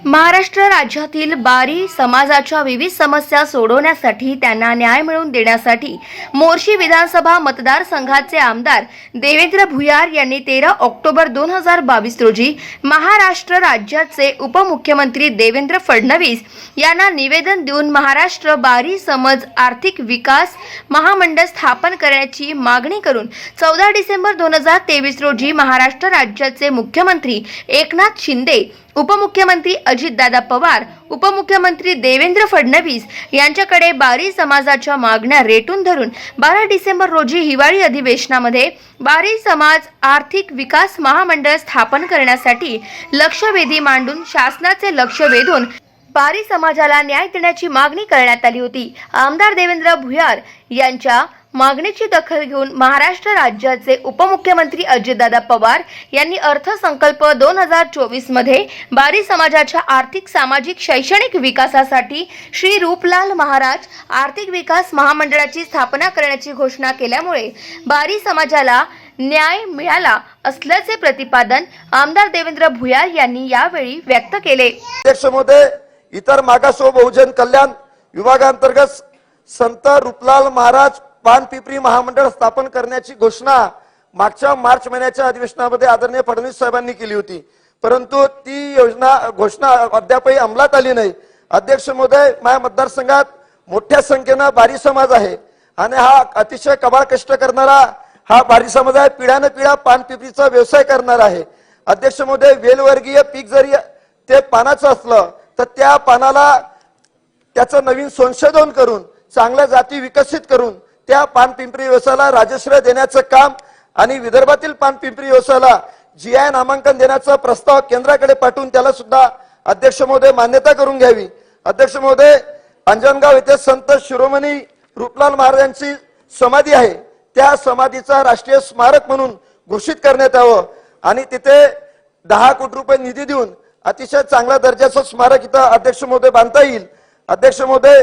महाराष्ट्र राज्यातील बारी समाजाच्या विविध समस्या सोडवण्यासाठी त्यांना न्याय मिळवून देण्यासाठी मोर्शी विधानसभा मतदारसंघाचे आमदार देवेंद्र भुयार यांनी 13 ऑक्टोबर 2022 रोजी महाराष्ट्र राज्याचे उपमुख्यमंत्री देवेंद्र फडणवीस यांना निवेदन देऊन महाराष्ट्र बारी समाज आर्थिक विकास महामंडळ स्थापन करण्याची मागणी करून 14 डिसेंबर 2023 रोजी महाराष्ट्र राज्याचे मुख्यमंत्री एकनाथ शिंदे, उपमुख्यमंत्री अजितदादा पवार, उपमुख्यमंत्री देवेंद्र फडणवीस यांच्याकडे बारी समाजाच्या मागण्या रेटून धरून 12 डिसेंबर रोजी हिवाळी अधिवेशनामध्ये बारी समाज आर्थिक विकास महामंडळ स्थापन करण्यासाठी लक्षवेधी मांडून शासनाचे लक्ष वेधून बारी समाजाला न्याय देण्याची मागणी करण्यात आली होती। आमदार देवेंद्र भुयार यांच्या मागणीची दखल घेऊन महाराष्ट्र राज्याचे उपमुख्यमंत्री अजितदादा पवार यांनी अर्थसंकल्प 2024 मध्ये बारी समाजाच्या आर्थिक, सामाजिक, शैक्षणिक विकासासाठी श्री रूपलाल महाराज आर्थिक विकास महामंडळाची स्थापना करण्याची घोषणा केल्यामुळे बारी समाजाला न्याय मिळाला असल्याचे प्रतिपादन आमदार देवेंद्र भुयार यांनी यावेळी व्यक्त केले। अध्यक्षमध्ये इतर मागास व बहुजन कल्याण विभागांतर्गत संत रूपलाल महाराज पानपिंपरी महामंडळ स्थापन करण्याची घोषणा मागच्या मार्च महिन्याच्या अधिवेशनामध्ये आदरणीय फडणवीस साहेबांनी केली होती, परंतु ती घोषणा अद्यापही अंमलात आली नाही। अध्यक्ष महोदय, माझ्या मतदारसंघात मोठ्या संख्येने बारी समाज आहे आणि हा अतिशय कबाड कष्ट करणारा हा बारी समाज आहे। पिढ्याने पिढ्या पानपिंपरीचा व्यवसाय करणार आहे। अध्यक्ष महोदय, वेलवर्गीय पीक जरी ते पानाचं असलं तर त्या पानाला त्याचं नवीन संशोधन करून चांगल्या जाती विकसित करून त्या पानपिंपरी व्यवसायाला राजश्रय देण्याचं काम आणि विदर्भातील पानपिंपरी व्यवसायाला GI नामांकन देण्याचा प्रस्ताव केंद्राकडे पाठवून त्याला सुद्धा अध्यक्ष महोदय मान्यता करून घ्यावी। अध्यक्ष महोदय, अंजनगाव येथे संत शिरोमणी रूपलाल महाराजांची समाधी आहे, त्या समाधीचा राष्ट्रीय स्मारक म्हणून घोषित करण्यात यावं आणि तिथे 10 कोटी रुपये निधी देऊन अतिशय चांगल्या दर्जाचं स्मारक इथं अध्यक्ष महोदय बांधता येईल। अध्यक्ष महोदय,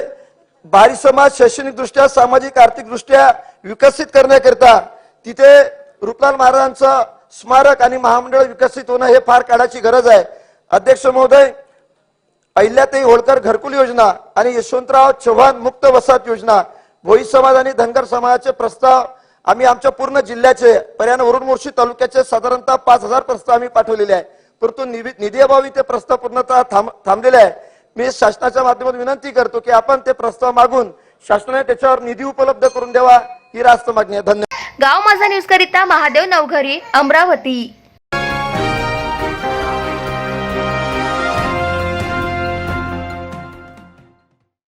बारी समाज शैक्षणिक दृष्ट्या, सामाजिक, आर्थिक दृष्ट्या विकसित करण्याकरिता तिथे रूपलाल महाराजांचं स्मारक आणि महामंडळ विकसित होणं हे फार काळाची गरज आहे। अध्यक्ष महोदय, अहिल्याताई होळकर घरकुल योजना आणि यशवंतराव चव्हाण मुक्त वसाहत योजना, भोई समाज आणि धनगर समाजाचे प्रस्ताव आम्ही आमच्या पूर्ण जिल्ह्याचे पर्याय वरुड मोर्शी तालुक्याचे साधारणतः 5000 प्रस्ताव आम्ही पाठवलेले आहे, परंतु निधी अभावी ते प्रस्ताव पूर्णतः थांबलेले आहे। मी शासनाच्या माध्यमातून विनंती करतो की आपण ते प्रस्ताव मागून शासनाने त्याच्यावर निधी उपलब्ध करून द्यावा, ही रास्त मागणी आहे। धन्यवाद। गाव माझा न्यूज करिता महादेव नवघरी, अमरावती।